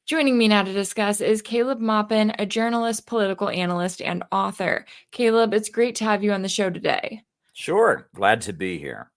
Joining me now to discuss is Caleb Maupin, a journalist, political analyst, and author. Caleb, it's great to have you on the show today. Sure. Glad to be here.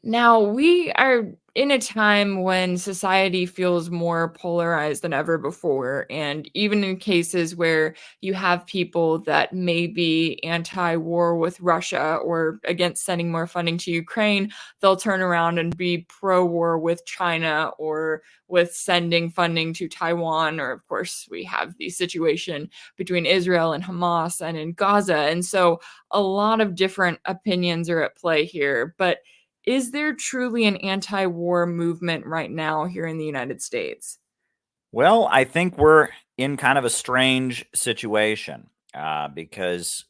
Now, we are in a time when society feels more polarized than ever before. And even in cases where you have people that may be anti war with Russia or against sending more funding to Ukraine, they'll turn around and be pro war with China or with sending funding to Taiwan. Or, of course, we have the situation between Israel and Hamas and in Gaza. And so a lot of different opinions are at play here. But is there truly an anti-war movement right now here in the United States? Well, I think we're in kind of a strange situation because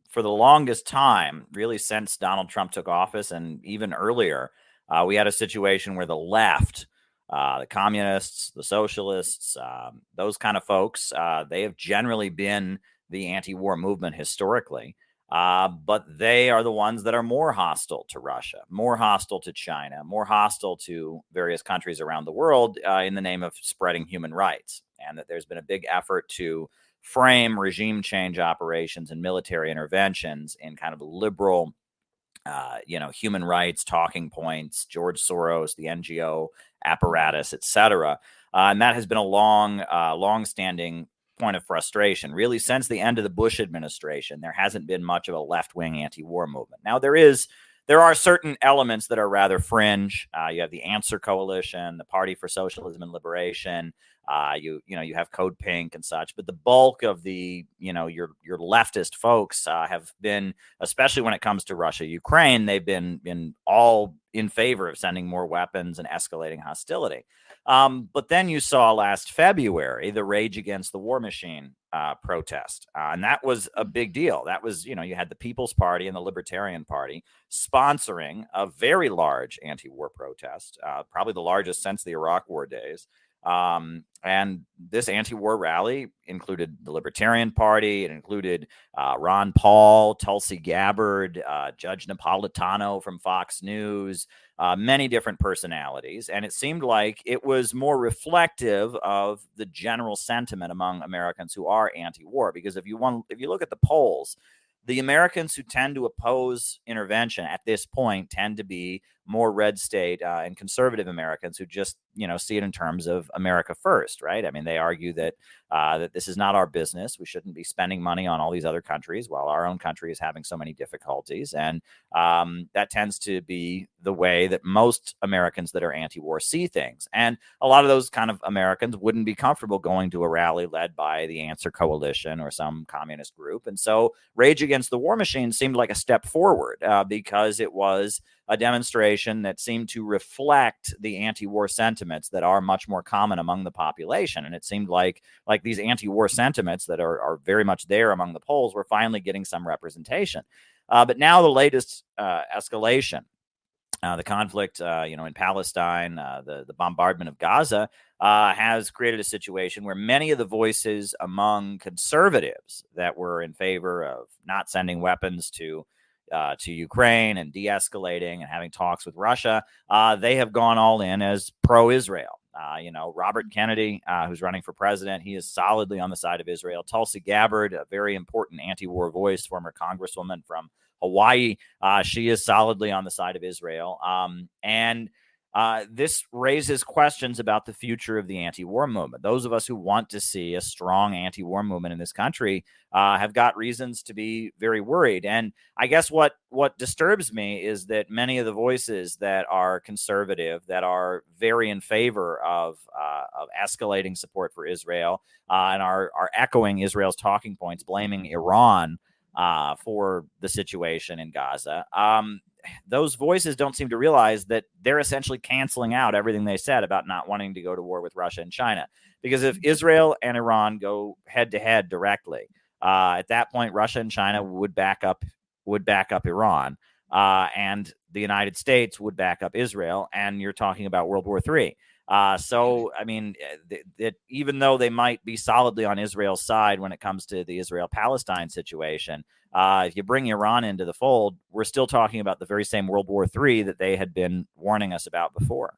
for the longest time, really since Donald Trump took office and even earlier, we had a situation where the left, the communists, the socialists, those kind of folks, they have generally been the anti-war movement historically. But they are the ones that are more hostile to Russia, more hostile to China, more hostile to various countries around the world in the name of spreading human rights. And that there's been a big effort to frame regime change operations and military interventions in kind of liberal, human rights talking points, George Soros, the NGO apparatus, etc. And that has been a long-standing point of frustration. Really, since the end of the Bush administration, there hasn't been much of a left-wing anti-war movement. Now, there are certain elements that are rather fringe. You have the Answer Coalition, the Party for Socialism and Liberation. You have Code Pink and such, but the bulk of the your leftist folks have been, especially when it comes to Russia, Ukraine, they've been all in favor of sending more weapons and escalating hostility. But then you saw last February the Rage Against the War Machine protest, and that was a big deal. That was, you had the People's Party and the Libertarian Party sponsoring a very large anti-war protest, probably the largest since the Iraq War days. And this anti-war rally included the Libertarian Party. It included Ron Paul, Tulsi Gabbard, Judge Napolitano from Fox News, many different personalities. And it seemed like it was more reflective of the general sentiment among Americans who are anti-war. Because if you look at the polls, the Americans who tend to oppose intervention at this point tend to be more red state and conservative Americans who just, see it in terms of America first, right? I mean, they argue that this is not our business. We shouldn't be spending money on all these other countries while our own country is having so many difficulties. And that tends to be the way that most Americans that are anti-war see things. And a lot of those kind of Americans wouldn't be comfortable going to a rally led by the Answer Coalition or some communist group. And so Rage Against the War Machine seemed like a step forward because it was a demonstration that seemed to reflect the anti-war sentiments that are much more common among the population. And it seemed like these anti-war sentiments that are very much there among the polls were finally getting some representation. But now the latest escalation, the conflict, in Palestine, the bombardment of Gaza, has created a situation where many of the voices among conservatives that were in favor of not sending weapons to Ukraine and de-escalating and having talks with Russia, they have gone all in as pro-Israel. Robert Kennedy, who's running for president, he is solidly on the side of Israel. Tulsi Gabbard, a very important anti-war voice, former congresswoman from Hawaii, she is solidly on the side of Israel. And this raises questions about the future of the anti-war movement. Those of us who want to see a strong anti-war movement in this country have got reasons to be very worried. And I guess what disturbs me is that many of the voices that are conservative, that are very in favor of escalating support for Israel and are echoing Israel's talking points, blaming Iran for the situation in Gaza, those voices don't seem to realize that they're essentially canceling out everything they said about not wanting to go to war with Russia and China. Because if Israel and Iran go head to head directly, at that point, Russia and China would back up Iran, and the United States would back up Israel, and you're talking about World War III. So, I mean, that even though they might be solidly on Israel's side when it comes to the Israel-Palestine situation, if you bring Iran into the fold, we're still talking about the very same World War III that they had been warning us about before.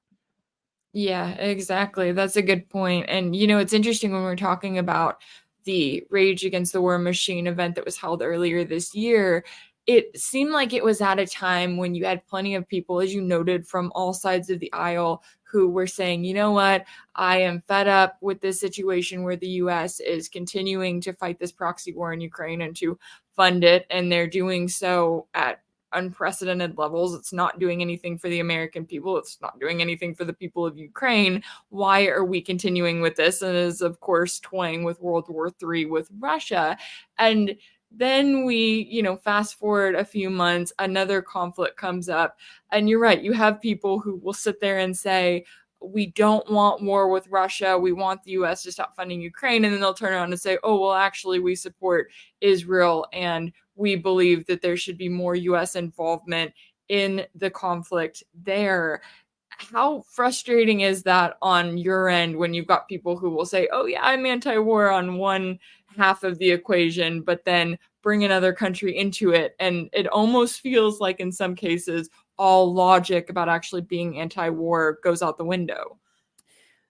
Yeah, exactly. That's a good point. And, you know, it's interesting when we're talking about the Rage Against the War Machine event that was held earlier this year. It seemed like it was at a time when you had plenty of people, as you noted, from all sides of the aisle who were saying, you know what, I am fed up with this situation where the US is continuing to fight this proxy war in Ukraine and to fund it. And they're doing so at unprecedented levels. It's not doing anything for the American people. It's not doing anything for the people of Ukraine. Why are we continuing with this? And is, of course, toying with World War III with Russia. And then we, you know, fast forward a few months, another conflict comes up. And you're right, you have people who will sit there and say, we don't want war with Russia. We want the US to stop funding Ukraine. And then they'll turn around and say, oh, well, actually, we support Israel and we believe that there should be more US involvement in the conflict there. How frustrating is that on your end when you've got people who will say, oh, yeah, I'm anti war on one half of the equation, but then bring another country into it? And it almost feels like, in some cases, all logic about actually being anti war goes out the window.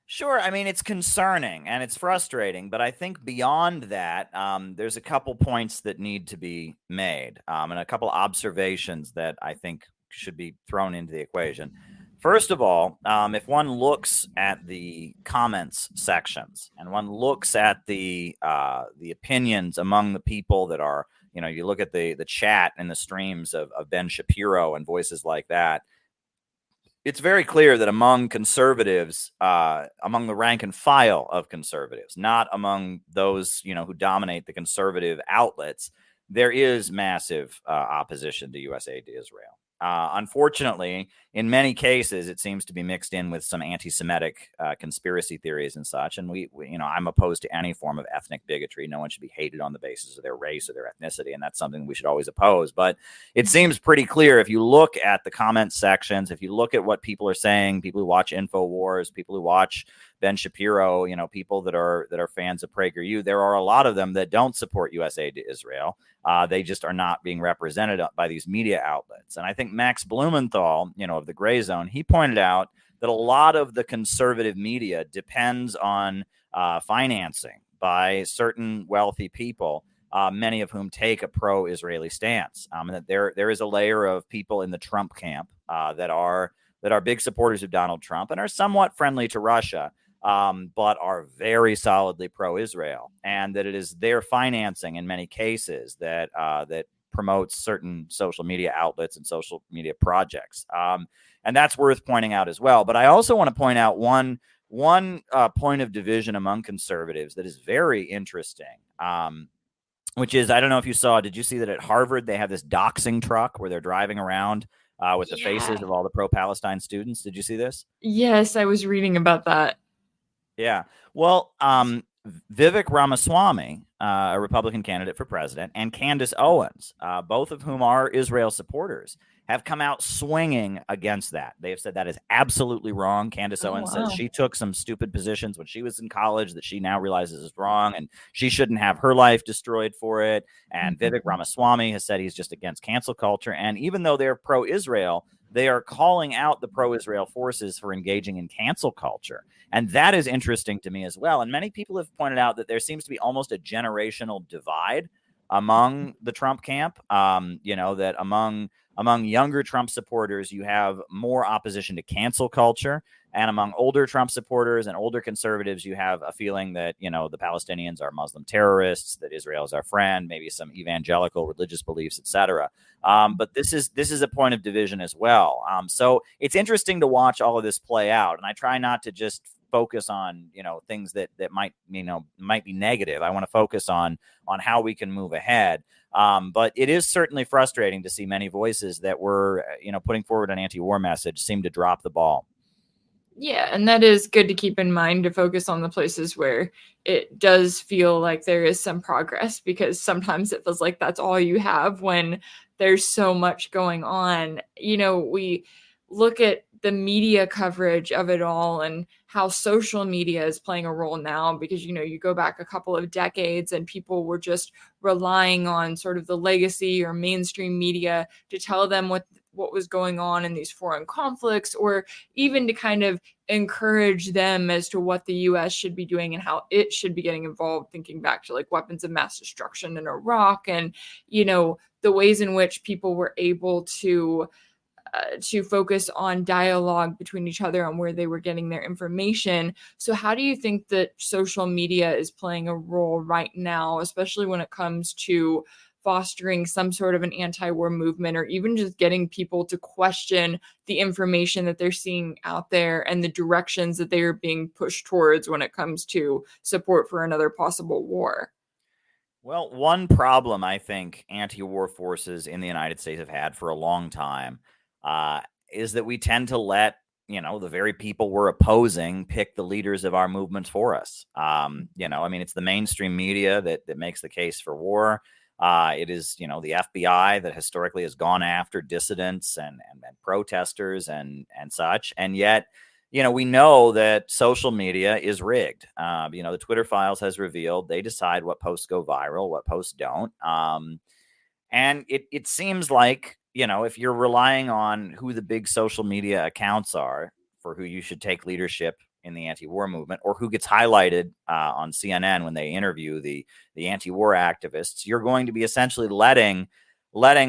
Sure. I mean, it's concerning and it's frustrating, but I think beyond that, there's a couple points that need to be made, and a couple observations that I think should be thrown into the equation. First of all, if one looks at the comments sections and one looks at the opinions among the people that are, you know, you look at the chat and the streams of Ben Shapiro and voices like that, it's very clear that among conservatives, among the rank and file of conservatives, not among those, you know, who dominate the conservative outlets, there is massive opposition to U.S. aid to Israel. Unfortunately, in many cases, it seems to be mixed in with some anti-Semitic conspiracy theories and such. And we, you know, I'm opposed to any form of ethnic bigotry. No one should be hated on the basis of their race or their ethnicity, and that's something we should always oppose. But it seems pretty clear if you look at the comment sections, if you look at what people are saying, people who watch InfoWars, people who watch Ben Shapiro, you know, people that are fans of PragerU, there are a lot of them that don't support U.S. aid to Israel. They just are not being represented by these media outlets. And I think Max Blumenthal, you know, of the Gray Zone, he pointed out that a lot of the conservative media depends on financing by certain wealthy people, many of whom take a pro-Israeli stance. And that there is a layer of people in the Trump camp that are big supporters of Donald Trump and are somewhat friendly to Russia, but are very solidly pro-Israel, and that it is their financing in many cases that promotes certain social media outlets and social media projects, and that's worth pointing out as well. But I also want to point out one point of division among conservatives that is very interesting. Which is, I don't know if you saw, did you see that at Harvard they have this doxing truck where they're driving around with the faces Yeah. of all the pro-Palestine students? Did you see this? Yes, I was reading about that. Yeah. Well, Vivek Ramaswamy, a Republican candidate for president, and Candace Owens, both of whom are Israel supporters, have come out swinging against that. They have said that is absolutely wrong. Candace Oh, Owens says wow. she took some stupid positions when she was in college that she now realizes is wrong, and she shouldn't have her life destroyed for it. And Vivek Mhm. Ramaswamy has said he's just against cancel culture. And even though they're pro-Israel, they are calling out the pro-Israel forces for engaging in cancel culture. And that is interesting to me as well. And many people have pointed out that there seems to be almost a generational divide among the Trump camp. You know, that among younger Trump supporters, you have more opposition to cancel culture. And among older Trump supporters and older conservatives, you have a feeling that, you know, the Palestinians are Muslim terrorists, that Israel is our friend, maybe some evangelical religious beliefs, etc. But this is a point of division as well. So it's interesting to watch all of this play out. And I try not to just focus on, you know, things that might, you know, might be negative. I want to focus on how we can move ahead. But it is certainly frustrating to see many voices that were, you know, putting forward an anti-war message seem to drop the ball. Yeah, and that is good to keep in mind to focus on the places where it does feel like there is some progress, because sometimes it feels like that's all you have when there's so much going on. You know, we look at the media coverage of it all and how social media is playing a role now, because, you know, you go back a couple of decades and people were just relying on sort of the legacy or mainstream media to tell them what was going on in these foreign conflicts, or even to kind of encourage them as to what the US should be doing and how it should be getting involved, thinking back to like weapons of mass destruction in Iraq and, the ways in which people were able to focus on dialogue between each other on where they were getting their information. So, how do you think that social media is playing a role right now, especially when it comes to fostering some sort of an anti-war movement, or even just getting people to question the information that they're seeing out there and the directions that they are being pushed towards when it comes to support for another possible war? Well, one problem I think anti-war forces in the United States have had for a long time uh, is that we tend to let the very people we're opposing pick the leaders of our movements for us. I mean, it's the mainstream media that makes the case for war. It is the FBI that historically has gone after dissidents and protesters and such, and yet we know that social media is rigged. The Twitter files has revealed they decide what posts go viral, what posts don't. And it seems like, if you're relying on who the big social media accounts are for who you should take leadership in the anti-war movement, or who gets highlighted on CNN when they interview the anti-war activists, you're going to be essentially letting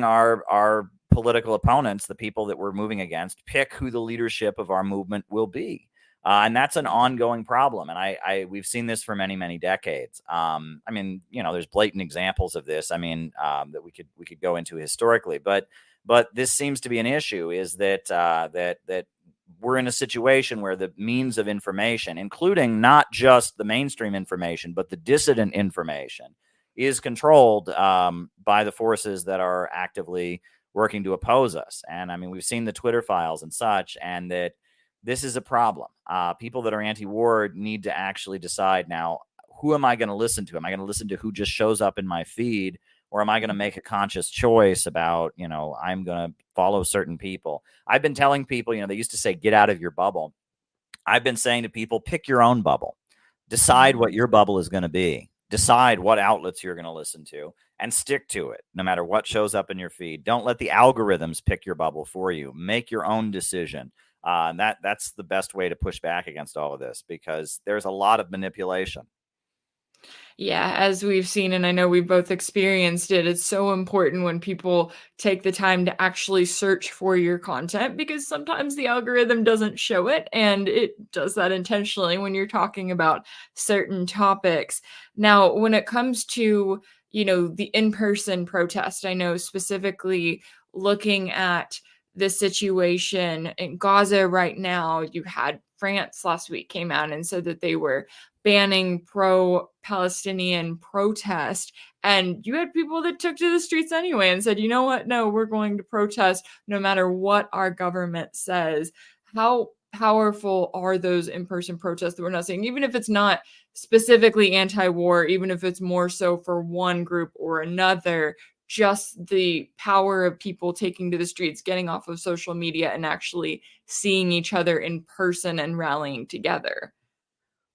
our political opponents, the people that we're moving against, pick who the leadership of our movement will be. And that's an ongoing problem. And we've seen this for many, many decades. I mean, there's blatant examples of this. I mean, that we could go into historically, but this seems to be an issue, is that that we're in a situation where the means of information, including not just the mainstream information, but the dissident information, is controlled by the forces that are actively working to oppose us. And I mean, we've seen the Twitter files and such, and that this is a problem. People that are anti-war need to actually decide now, who am I going to listen to? Am I going to listen to who just shows up in my feed? Or am I going to make a conscious choice about, I'm going to follow certain people? I've been telling people, they used to say, get out of your bubble. I've been saying to people, pick your own bubble. Decide what your bubble is going to be. Decide what outlets you're going to listen to and stick to it, no matter what shows up in your feed. Don't let the algorithms pick your bubble for you. Make your own decision. And that's the best way to push back against all of this, because there's a lot of manipulation. Yeah, as we've seen, and I know we've both experienced it, it's so important when people take the time to actually search for your content, because sometimes the algorithm doesn't show it, and it does that intentionally when you're talking about certain topics. Now, when it comes to, the in-person protest, I know specifically looking at the situation in Gaza right now, you had France last week came out and said that they were banning pro-Palestinian protest. And you had people that took to the streets anyway and said, you know what? No, we're going to protest no matter what our government says. How powerful are those in-person protests that we're not seeing, even if it's not specifically anti-war, even if it's more so for one group or another? Just the power of people taking to the streets, getting off of social media, and actually seeing each other in person and rallying together.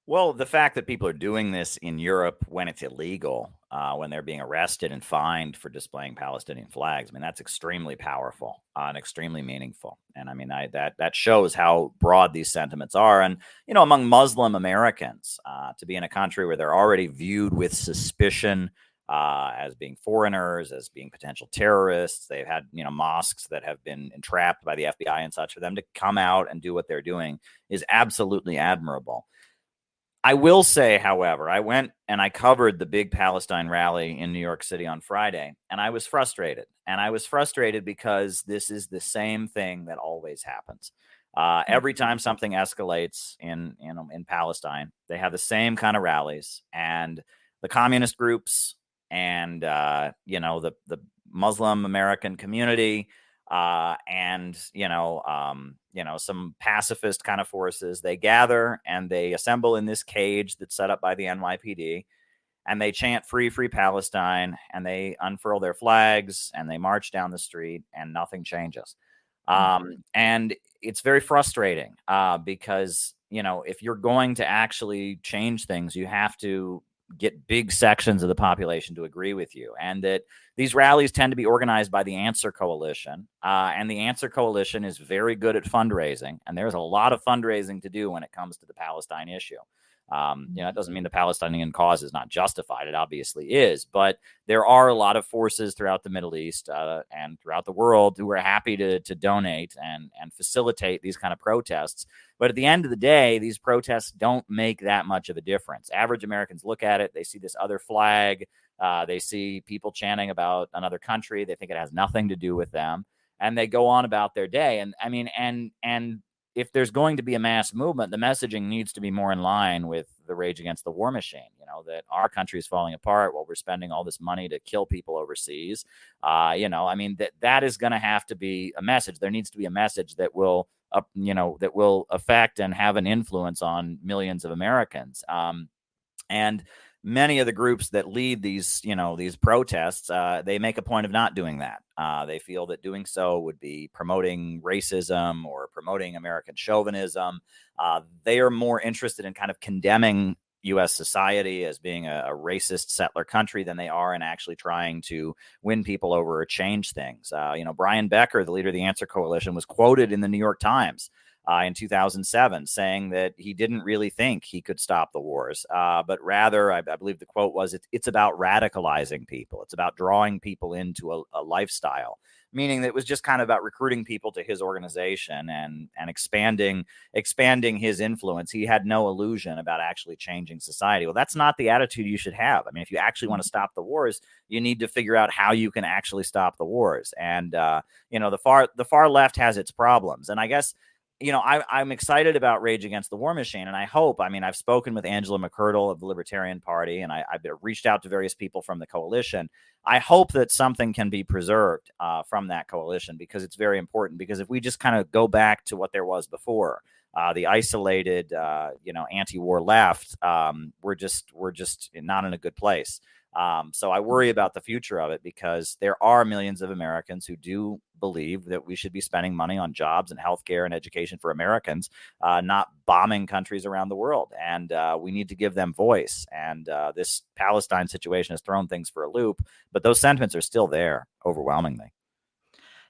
Well, the fact that people are doing this in Europe when it's illegal, when they're being arrested and fined for displaying Palestinian flags, I mean, that's extremely powerful and extremely meaningful. And I mean, that shows how broad these sentiments are. And, among Muslim Americans, to be in a country where they're already viewed with suspicion as being foreigners, as being potential terrorists. They've had, mosques that have been entrapped by the FBI and such. For them to come out and do what they're doing is absolutely admirable. I will say, however, I went and I covered the big Palestine rally in New York City on Friday, and I was frustrated. And I was frustrated because this is the same thing that always happens. Every time something escalates in Palestine, they have the same kind of rallies, and the communist groups and the Muslim American community and some pacifist kind of forces, they gather and they assemble in this cage that's set up by the NYPD, and they chant free, free Palestine, and they unfurl their flags and they march down the street, and nothing changes. And it's very frustrating because if you're going to actually change things, you have to get big sections of the population to agree with you. And that these rallies tend to be organized by the Answer Coalition. And the Answer Coalition is very good at fundraising. And there's a lot of fundraising to do when it comes to the Palestine issue. It doesn't mean the Palestinian cause is not justified. It obviously is. But there are a lot of forces throughout the Middle East and throughout the world who are happy to donate and facilitate these kind of protests. But at the end of the day, these protests don't make that much of a difference. Average Americans look at it. They see this other flag. They see people chanting about another country. They think it has nothing to do with them. And they go on about their day. And I mean, and if there's going to be a mass movement, the messaging needs to be more in line with the Rage Against the War Machine, that our country is falling apart while we're spending all this money to kill people overseas. That is going to have to be a message. There needs to be a message that will, that will affect and have an influence on millions of Americans. And many of the groups that lead these protests, they make a point of not doing that. They feel that doing so would be promoting racism or promoting American chauvinism. They are more interested in kind of condemning U.S. society as being a racist settler country than they are in actually trying to win people over or change things. Brian Becker, the leader of the Answer Coalition, was quoted in the New York Times in 2007, saying that he didn't really think he could stop the wars, but rather, I believe the quote was, it's about radicalizing people. It's about drawing people into a lifestyle, meaning that it was just kind of about recruiting people to his organization and expanding his influence. He had no illusion about actually changing society. Well, that's not the attitude you should have. I mean, if you actually want to stop the wars, you need to figure out how you can actually stop the wars. And, the far left has its problems. And I guess, I'm excited about Rage Against the War Machine, and I hope, I've spoken with Angela McCurdle of the Libertarian Party, and I've reached out to various people from the coalition. I hope that something can be preserved from that coalition, because it's very important. Because if we just kind of go back to what there was before, the isolated, anti-war left, we're just not in a good place. So I worry about the future of it, because there are millions of Americans who do believe that we should be spending money on jobs and healthcare and education for Americans, not bombing countries around the world. And we need to give them voice. And this Palestine situation has thrown things for a loop, but those sentiments are still there overwhelmingly.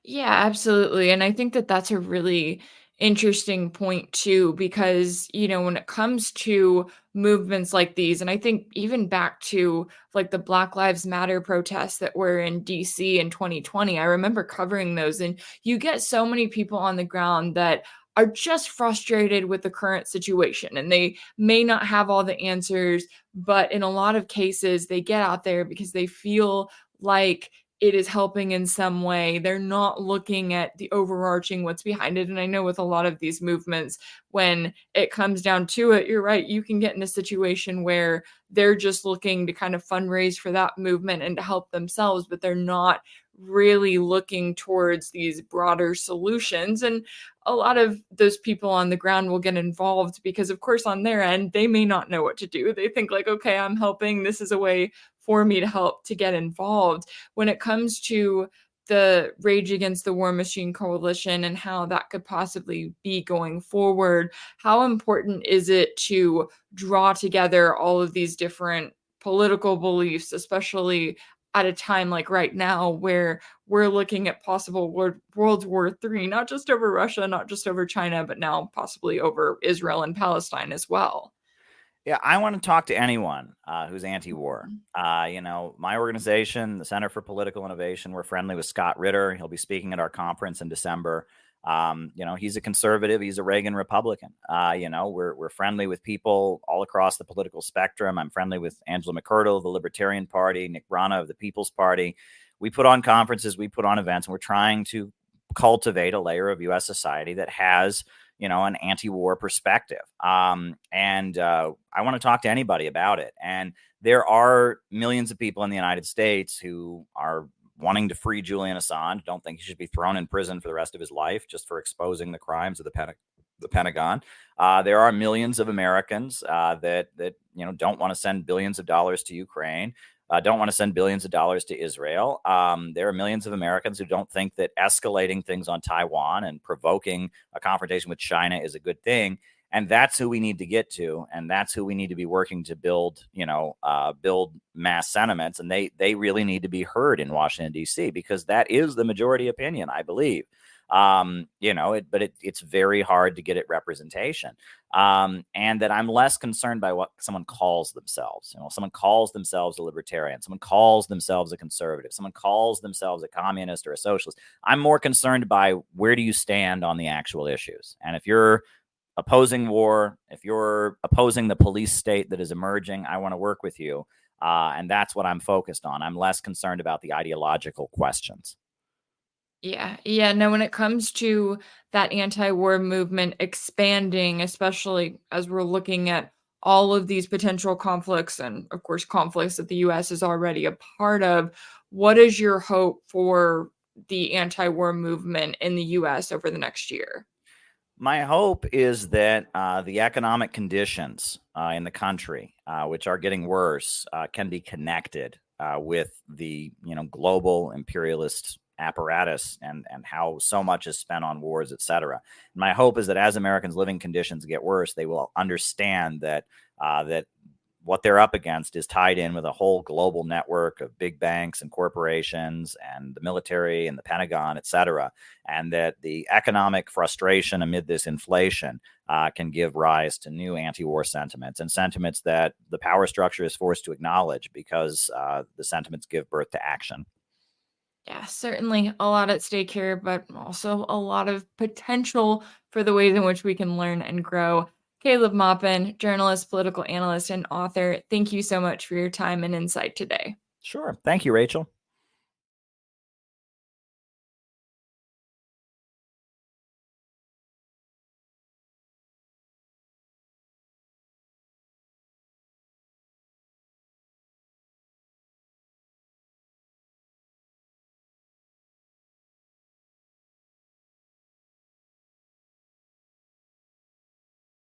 Yeah, absolutely. And I think that that's a really interesting point too, because, when it comes to movements like these, and I think even back to like the Black Lives Matter protests that were in DC in 2020, I remember covering those, and you get so many people on the ground that are just frustrated with the current situation, and they may not have all the answers, but in a lot of cases, they get out there because they feel like it is helping in some way. They're not looking at the overarching what's behind it. And I know with a lot of these movements, when it comes down to it, you're right, you can get in a situation where they're just looking to kind of fundraise for that movement and to help themselves, but they're not really looking towards these broader solutions. And a lot of those people on the ground will get involved because, of course, on their end, they may not know what to do. They think like, okay, I'm helping. This is a way for me to help to get involved. When it comes to the Rage Against the War Machine Coalition and how that could possibly be going forward, how important is it to draw together all of these different political beliefs, especially at a time like right now where we're looking at possible World War III, not just over Russia, not just over China, but now possibly over Israel and Palestine as well? Yeah, I want to talk to anyone who's anti-war. My organization, the Center for Political Innovation, we're friendly with Scott Ritter. He'll be speaking at our conference in December. He's a conservative. He's a Reagan Republican. We're friendly with people all across the political spectrum. I'm friendly with Angela McCurdle of the Libertarian Party, Nick Brana of the People's Party. We put on conferences, we put on events, and we're trying to cultivate a layer of U.S. society that has an anti-war perspective. And I want to talk to anybody about it. And there are millions of people in the United States who are wanting to free Julian Assange, don't think he should be thrown in prison for the rest of his life just for exposing the crimes of the Pentagon. There are millions of Americans that don't want to send billions of dollars to Ukraine. Don't want to send billions of dollars to Israel. There are millions of Americans who don't think that escalating things on Taiwan and provoking a confrontation with China is a good thing. And that's who we need to get to, and that's who we need to be working to build, build mass sentiments. And they really need to be heard in Washington, D.C., because that is the majority opinion, I believe. But it's very hard to get it representation. And that I'm less concerned by what someone calls themselves. Someone calls themselves a libertarian, someone calls themselves a conservative, someone calls themselves a communist or a socialist. I'm more concerned by, where do you stand on the actual issues? And if you're opposing war, if you're opposing the police state that is emerging, I want to work with you. And that's what I'm focused on. I'm less concerned about the ideological questions. Yeah. Yeah. No, when it comes to that anti-war movement expanding, especially as we're looking at all of these potential conflicts and, of course, conflicts that the US is already a part of, what is your hope for the anti-war movement in the US over the next year? My hope is that the economic conditions in the country, which are getting worse, can be connected with the global imperialist apparatus and how so much is spent on wars, etc. My hope is that as Americans' living conditions get worse, they will understand that that what they're up against is tied in with a whole global network of big banks and corporations and the military and the Pentagon, et cetera, and that the economic frustration amid this inflation can give rise to new anti-war sentiments, and sentiments that the power structure is forced to acknowledge, because the sentiments give birth to action. Yeah, certainly a lot at stake here, but also a lot of potential for the ways in which we can learn and grow. Caleb Maupin, journalist, political analyst, and author, thank you so much for your time and insight today. Sure. Thank you, Rachel.